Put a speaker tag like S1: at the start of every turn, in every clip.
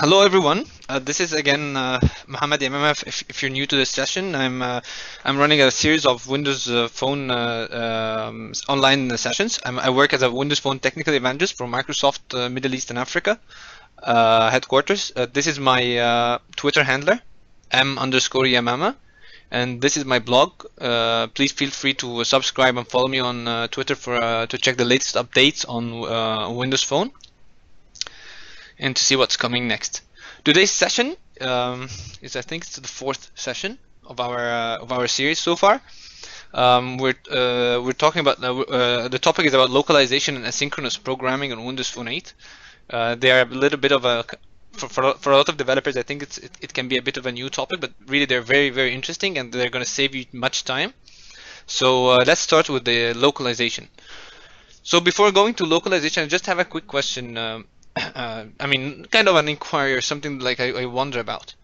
S1: Hello everyone. This is again Mohammed MMF. If you're new to this session, I'm running a series of Windows Phone online sessions. I work as a Windows Phone technical evangelist for Microsoft Middle East and Africa headquarters. This is my Twitter handler, m_yamama, and this is my blog. Please feel free to subscribe and follow me on Twitter for to check the latest updates on Windows Phone and to see what's coming next. Today's session is, I think, it's the fourth session of our series so far. We're talking about the topic is about localization and asynchronous programming on Windows Phone 8. They are a little bit of a for a lot of developers. I think it can be a bit of a new topic, but really they're very interesting and they're going to save you much time. So let's start with the localization. So before going to localization, I just have a quick question. I mean, kind of an inquiry or something like I wonder about.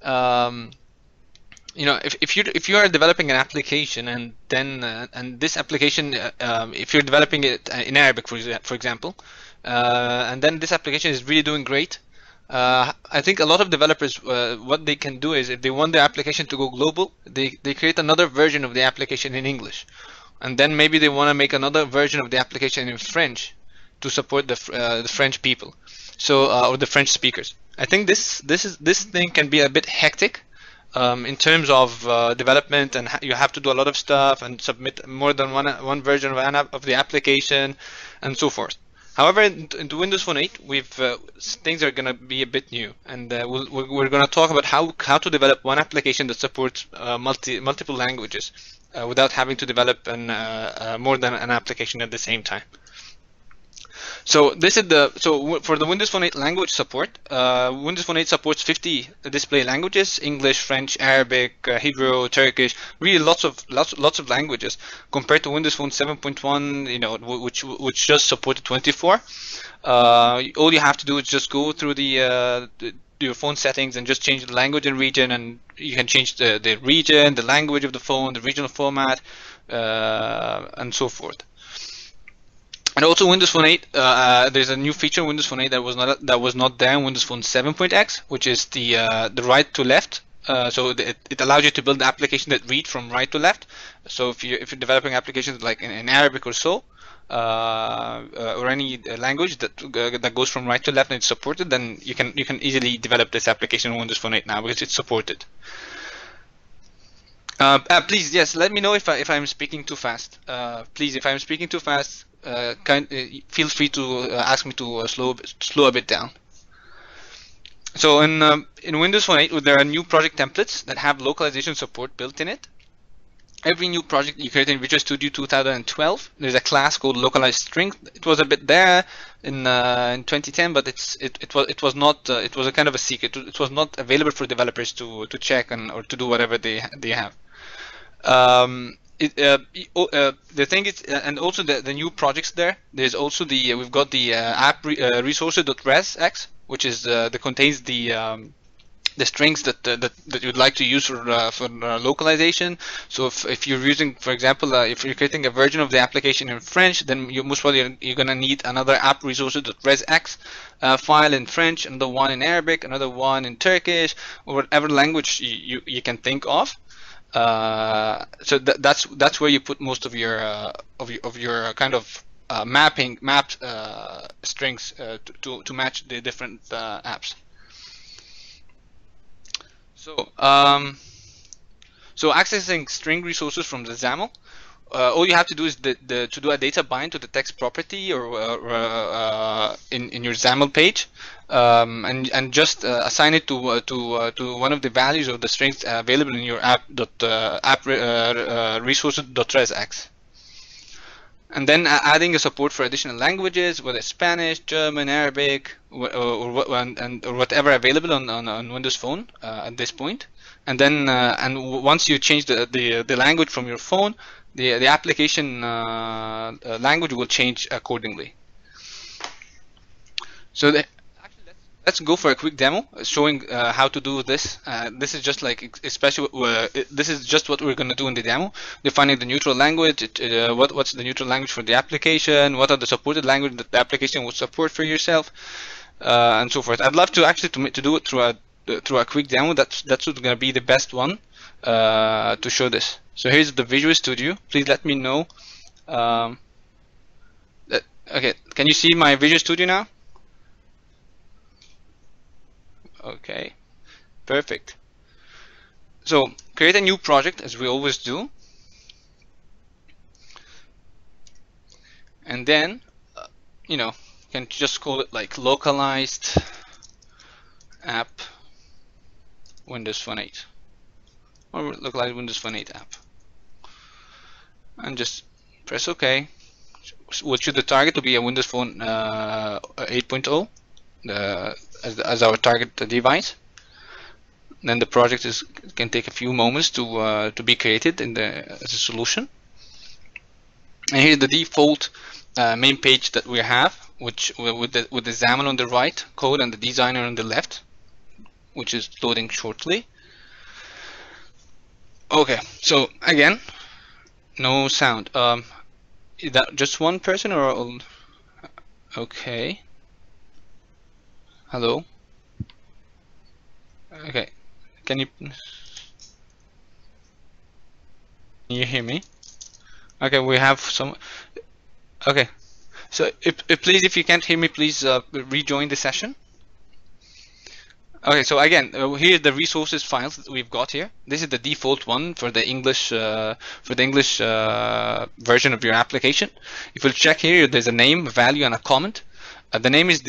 S1: You know, if you are developing an application and then and this application, if you're developing it in Arabic, for example, and then this application is really doing great. I think a lot of developers, what they can do is if they want their application to go global, they create another version of the application in English, and then maybe they want to make another version of the application in French to support the French people, so or the French speakers. I think this thing can be a bit hectic in terms of development, and you have to do a lot of stuff and submit more than one version of the application and so forth. However, into Windows Phone 8, things are going to be a bit new, and we're going to talk about how to develop one application that supports multiple languages without having to develop more than an application at the same time. So this is for the Windows Phone 8 language support. Windows Phone 8 supports 50 display languages: English, French, Arabic, Hebrew, Turkish. Really, lots of languages compared to Windows Phone 7.1, you know, which just supported 24. All you have to do is just go through your phone settings and just change the language and region, and you can change the region, the language of the phone, the regional format, and so forth. And also Windows Phone 8, there's a new feature in Windows Phone 8 that was not there in Windows Phone 7.x, which is the right to left. So it allows you to build the application that read from right to left. So if you're developing applications like in Arabic or so, or any language that goes from right to left and it's supported, then you can easily develop this application in Windows Phone 8 now because it's supported. Please, yes, let me know if I'm speaking too fast. Please, if I'm speaking too fast, feel free to ask me to slow a bit down. So in Windows Phone 8, there are new project templates that have localization support built in it. Every new project you create in Visual Studio 2012, there's a class called localized string. It was a bit there in 2010, but it was not. It was a kind of a secret. It was not available for developers to check or to do whatever they have. The thing is, and also the new projects there's also we've got the app resources.resx, which is that contains the strings that you'd like to use for localization. So if you're using, for example, if you're creating a version of the application in French, then most probably you're gonna need another app resources.resx file in French, another one in Arabic, another one in Turkish, or whatever language you can think of. So that's where you put most of your kind of mapped strings to match the different apps. So accessing string resources from the XAML, all you have to do is to do a data bind to the text property or in your XAML page, and just assign it to one of the values of the strings available in your app resources.resx. And then adding a support for additional languages, whether Spanish, German, Arabic, or whatever available on Windows Phone at this point. And then once you change the language from your phone, the application language will change accordingly. So let's go for a quick demo showing how to do this. This is just like this is just what we're going to do in the demo. Defining the neutral language, what's the neutral language for the application, what are the supported languages that the application will support for yourself, and so forth. I'd love to actually to do it through a quick demo. That's going to be the best one to show this. So here's the Visual Studio. Please let me know. Okay, can you see my Visual Studio now? Okay, perfect. So create a new project as we always do, and then you know, you can just call it like localized app Windows Phone 8 or localized Windows Phone 8 app, and just press OK. What should the target to be a Windows Phone 8.0 as our target device. Then the project can take a few moments to be created as a solution. And here's the default main page that we have, which with the XAML on the right, code, and the designer on the left, which is loading shortly. Okay, so again, no sound. Is that just one person or? Okay. Hello. Okay. Can you hear me? Okay, we have some. Okay. So please, if you can't hear me, please rejoin the session. Okay, so again, here's the resources files that we've got here. This is the default one for the English version of your application. If you'll check here, there's a name, a value, and a comment. The name is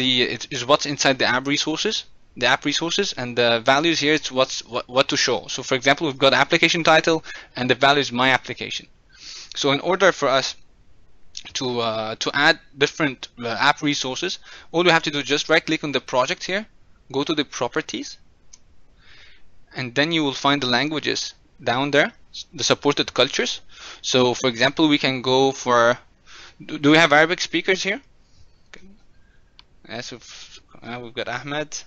S1: what's inside the app resources, and the values here it's what to show. So for example, we've got application title, and the value is my application. So in order for us to add different app resources, all we have to do is just right click on the project here, go to the properties, and then you will find the languages down there, the supported cultures. So for example, we can go for, do we have Arabic speakers here? Yes, we've got Ahmed.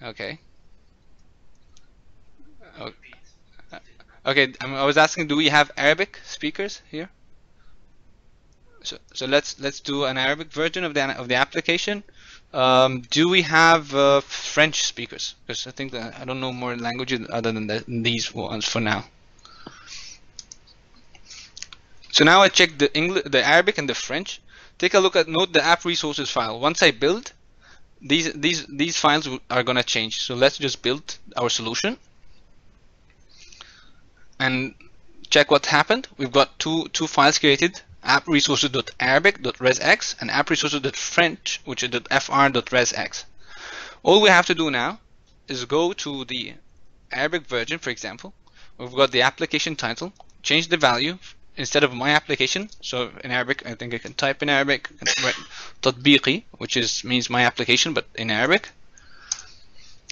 S1: Okay. Okay, I was asking, do we have Arabic speakers here? So let's do an Arabic version of the application. Do we have French speakers? Because I think that I don't know more languages other than these ones for now. So now I check the Arabic and the French. Take a look at note the app resources file. Once I build, these files are gonna change. So let's just build our solution and check what happened. We've got two files created: app resources.arabic.resx and app resources.french, which is .fr.resx. All we have to do now is go to the Arabic version. For example, we've got the application title, change the value instead of my application. So in Arabic, I think I can type in Arabic, write tatbiqi, which means my application, but in Arabic.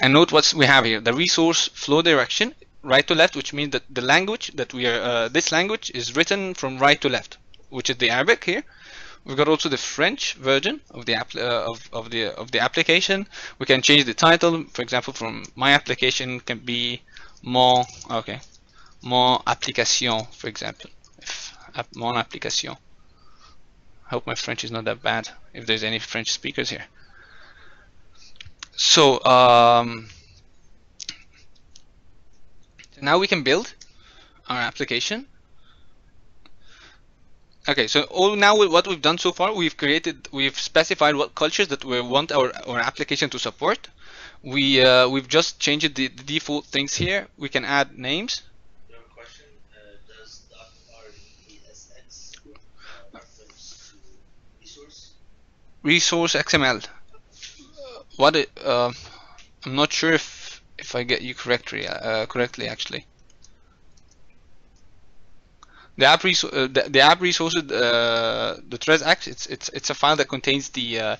S1: And note what we have here: the resource flow direction, right to left, which means that the language that we are, this language is written from right to left, which is the Arabic here. We've got also the French version of the application. We can change the title. For example, from my application can be mon application, for example. Mon application. I hope my French is not that bad, if there's any French speakers here. So now we can build our application. Okay, so what we've done so far, we've specified what cultures that we want our application to support. We've just changed the default things here. We can add names.
S2: Question: does .resx reference to
S1: resource XML? I'm not sure if I get you correctly actually. The app resources, the TresX, it's a file that contains the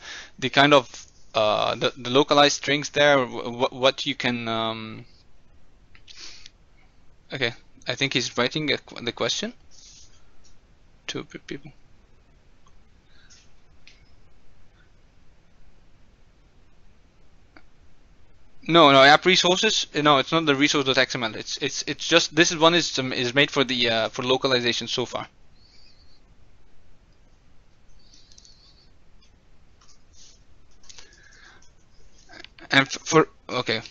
S1: kind of the localized strings there. What you can. Okay, I think he's writing the question to people. No, app resources. No, it's not the resource.xml. It's just this one is made for the for localization so far. And for okay.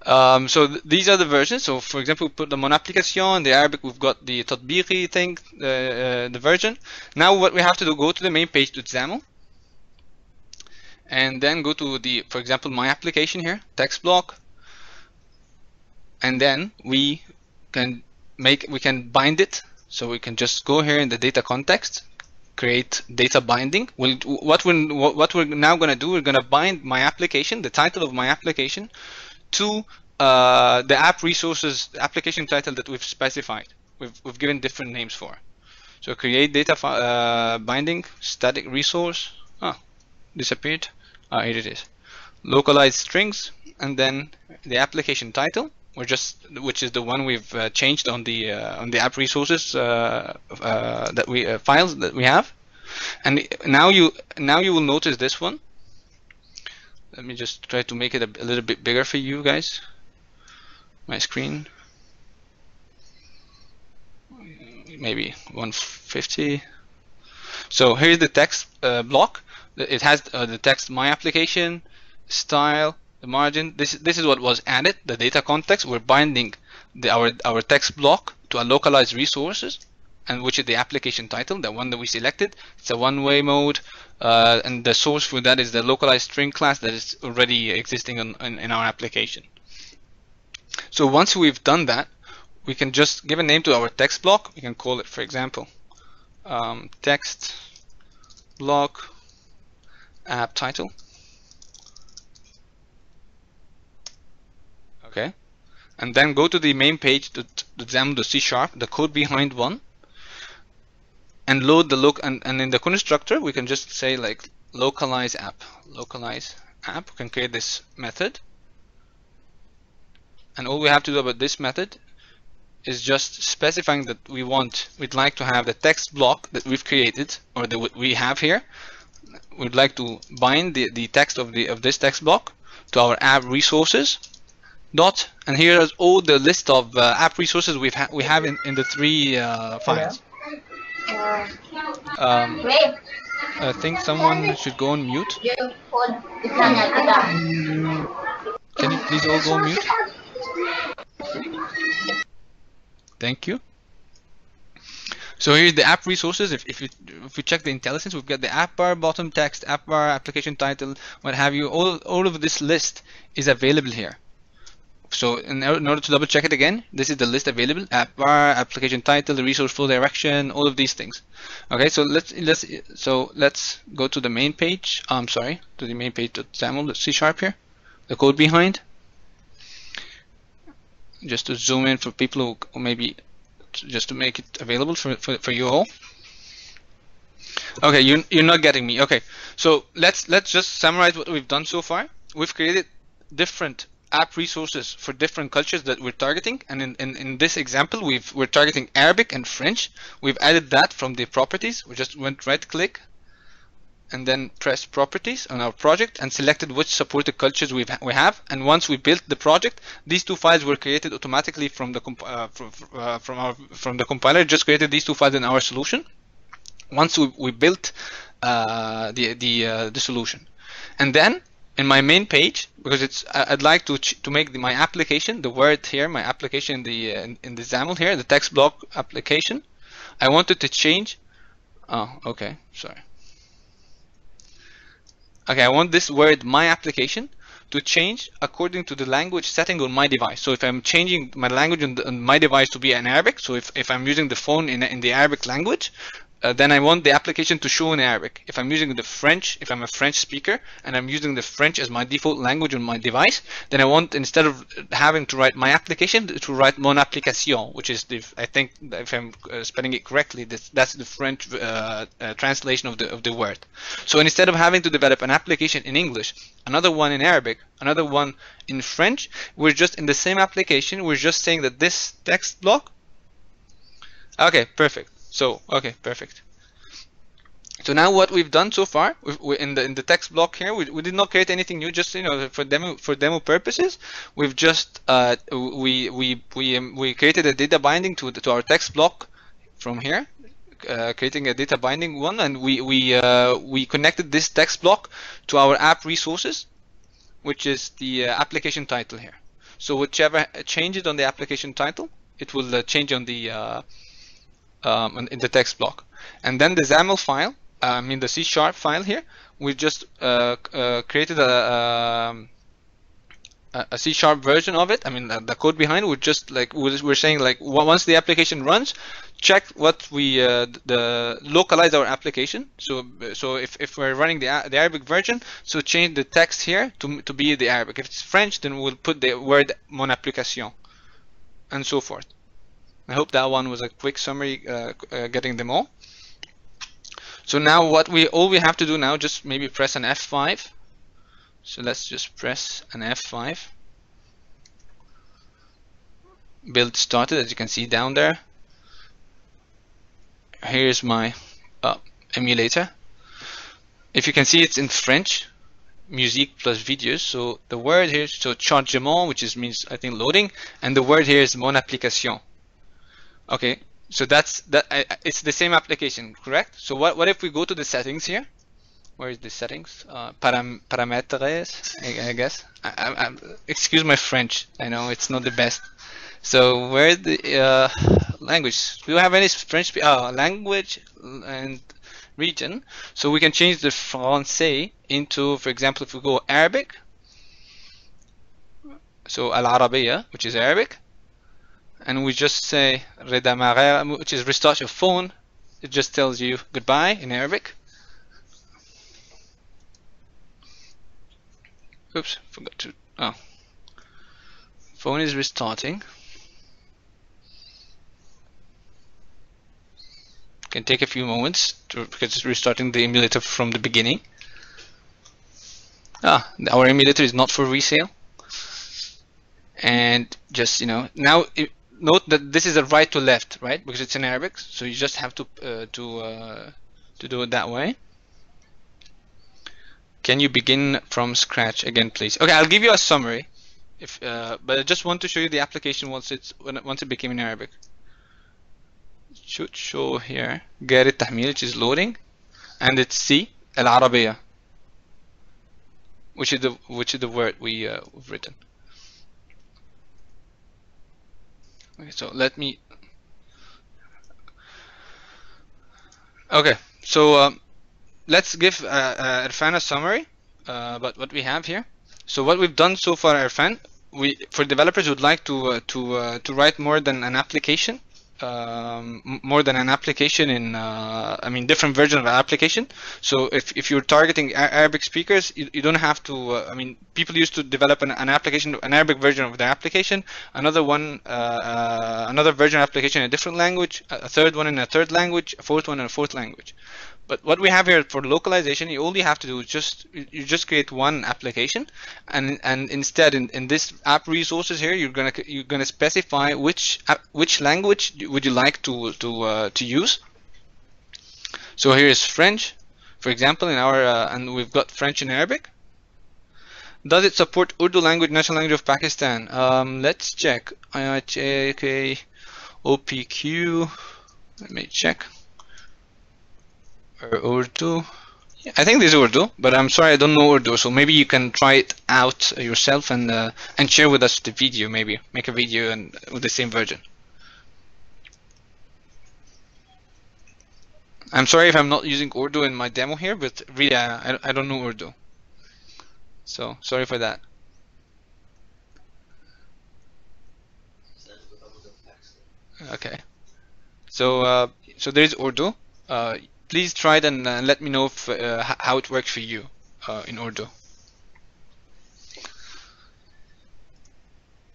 S1: So these are the versions. So for example, we put the mon application. The Arabic, we've got the tatbiqi thing, the version. Now what we have to do, go to the main page to XAML, and then go to the, for example, my application here, text block, and then we can bind it. So we can just go here in the data context, create data binding. What we're now going to do, we're going to bind my application, the title of my application, to the app resources application title that we've specified. We've given different names for. So create data binding static resource. Oh, disappeared. Ah, here it is. Localized strings, and then the application title, which is the one we've changed on the app resources that we files that we have. And now you will notice this one. Let me just try to make it a little bit bigger for you guys. My screen, maybe 150. So here's the text block. It has the text, my application, style, the margin. This is what was added. The data context. We're binding our text block to a localized resources, and which is the application title, the one that we selected. It's a one-way mode, and the source for that is the localized string class that is already existing in our application. So once we've done that, we can just give a name to our text block. We can call it, for example, text block app title. Okay, and then go to the main page to examine the C#, the code behind one, and load the and in the constructor we can just say like localize app. Localize app. We can create this method, and all we have to do about this method is just specifying that we'd like to have the text block that we've created, or that we have here. We'd like to bind the text of this text block to our app resources dot, and here is all the list of app resources we have in the three files. I think someone should go on mute. Can you please all go on mute? Thank you. So here's the app resources. If you check the IntelliSense, we've got the app bar, bottom text, app bar, application title, what have you. All of this list is available here. So in order to double check it again, this is the list available: app bar, application title, the resource flow direction, all of these things. Okay, so let's go to the main page. To the main page to XAML, the C# here, the code behind. Just to zoom in for people who maybe, just to make it available for you all. Okay, you're not getting me. Okay, so let's just summarize what we've done so far. We've created different app resources for different cultures that we're targeting, and in this example we're targeting Arabic and French. We've added that from the properties. We just went right click and then press properties on our project and selected which supported cultures we have. And once we built the project, these two files were created automatically from the compiler. It just created these two files in our solution once we built the solution. And then in my main page, because I'd like to make my application, the word here, my application in the XAML here, the text block application, I wanted to change. Oh, okay, sorry. Okay, I want this word my application to change according to the language setting on my device. So if I'm changing my language on my device to be in Arabic, so if I'm using the phone in the Arabic language, then I want the application to show in Arabic. If I'm using the French, if I'm a French speaker and I'm using the French as my default language on my device, then I want, instead of having to write my application, to write mon application, which is I think if I'm spelling it correctly, that's the French translation of the word. So instead of having to develop an application in English, another one in Arabic, another one in French, we're just in the same application. We're just saying that this text block. Okay, perfect. So okay, perfect. So now what we've done so far, in the text block here, we did not create anything new. Just for demo purposes, we've just we created a data binding to our text block from here, creating a data binding one, and we connected this text block to our app resources, which is the application title here. So whichever changes on the application title, it will change on the in the text block. And then the XAML file, I mean the C# file here, we just created a C# version of it. I mean the code behind. We're just like we're saying like once the application runs, check what we localize our application. So if we're running the Arabic version, so change the text here to be the Arabic. If it's French, then we'll put the word mon application, and so forth. I hope that one was a quick summary, getting them all. So now all we have to do now, just maybe press an F5. So let's just press an F5. Build started, as you can see down there. Here's my emulator. If you can see, it's in French, musique plus videos. So the word here, so chargement, which means I think loading, and the word here is mon application. Okay, so that's that. It's the same application, correct? So what if we go to the settings here? Where is the settings? Parametres, I guess. Excuse my French. I know it's not the best. So where's the language? Do you have any French? Language and region. So we can change the Français into, for example, if we go Arabic. So Al-Arabiya, which is Arabic. And we just say redémarrer, which is restart your phone. It just tells you goodbye in Arabic. Oops, forgot to. Oh, phone is restarting. Can take a few moments because it's restarting the emulator from the beginning. Our emulator is not for resale. And just now. Note that this is a right to left, right? Because it's in Arabic, so you just have to do it that way. Can you begin from scratch again, please? Okay, I'll give you a summary, but I just want to show you the application once it became in Arabic. It should show here جاري التحميل, which is loading, and it's C العربية, which is the word we've written. Okay, so let me. Okay, so let's give Irfan a summary about what we have here. So what we've done so far, Irfan, for developers who would like to write more than an application, in different versions of an application. So if you're targeting Arabic speakers, you don't have to. People used to develop an application, an Arabic version of their application, another one, another version of application in a different language, a third one in a third language, a fourth one in a fourth language. But what we have here for localization, all you have to do is just create one application, and instead in this app resources here, you're gonna specify which language would you like to use. So here is French, for example, in our and we've got French and Arabic. Does it support Urdu language, national language of Pakistan? Let's check. IIJK, OPQ. Let me check. Urdu. Yeah, I think this is Urdu, but I'm sorry I don't know Urdu. So maybe you can try it out yourself and share with us the video. Maybe make a video and with the same version. I'm sorry if I'm not using Urdu in my demo here, but really I don't know Urdu. So sorry for that. Okay. So so there is Urdu. Please try it and let me know if, how it works for you in Urdu.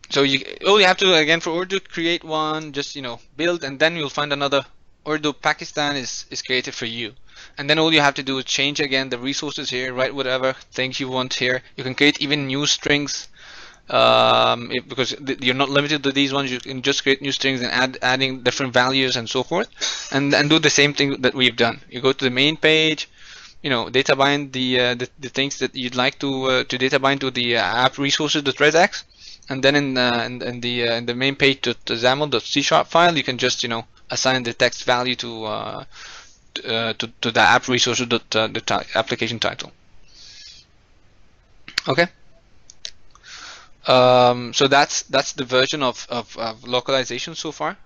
S1: So all you have to, again, for Urdu, create one, just build, and then you'll find another Urdu Pakistan is created for you. And then all you have to do is change again the resources here, write whatever things you want here. You can create even new strings. Because you're not limited to these ones, you can just create new strings and adding different values and so forth, and do the same thing that we've done. You go to the main page, data bind the things that you'd like to data bind to the app resources.regex, and then in the main page to the XAML.c# file, you can just assign the text value to the app resource or the application title. Okay. So that's the version of localization so far.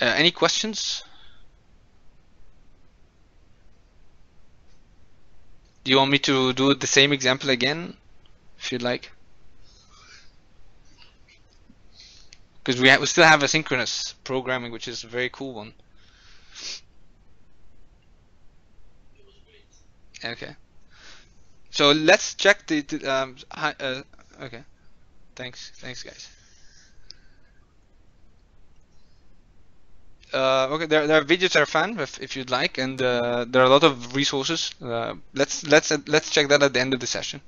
S1: Any questions? Do you want me to do the same example again, if you'd like? Because we still have asynchronous programming, which is a very cool one.
S2: It was great.
S1: Okay. So let's check okay. Thanks, guys. Okay, there are videos that are fun if you'd like, and there are a lot of resources. Let's check that at the end of the session.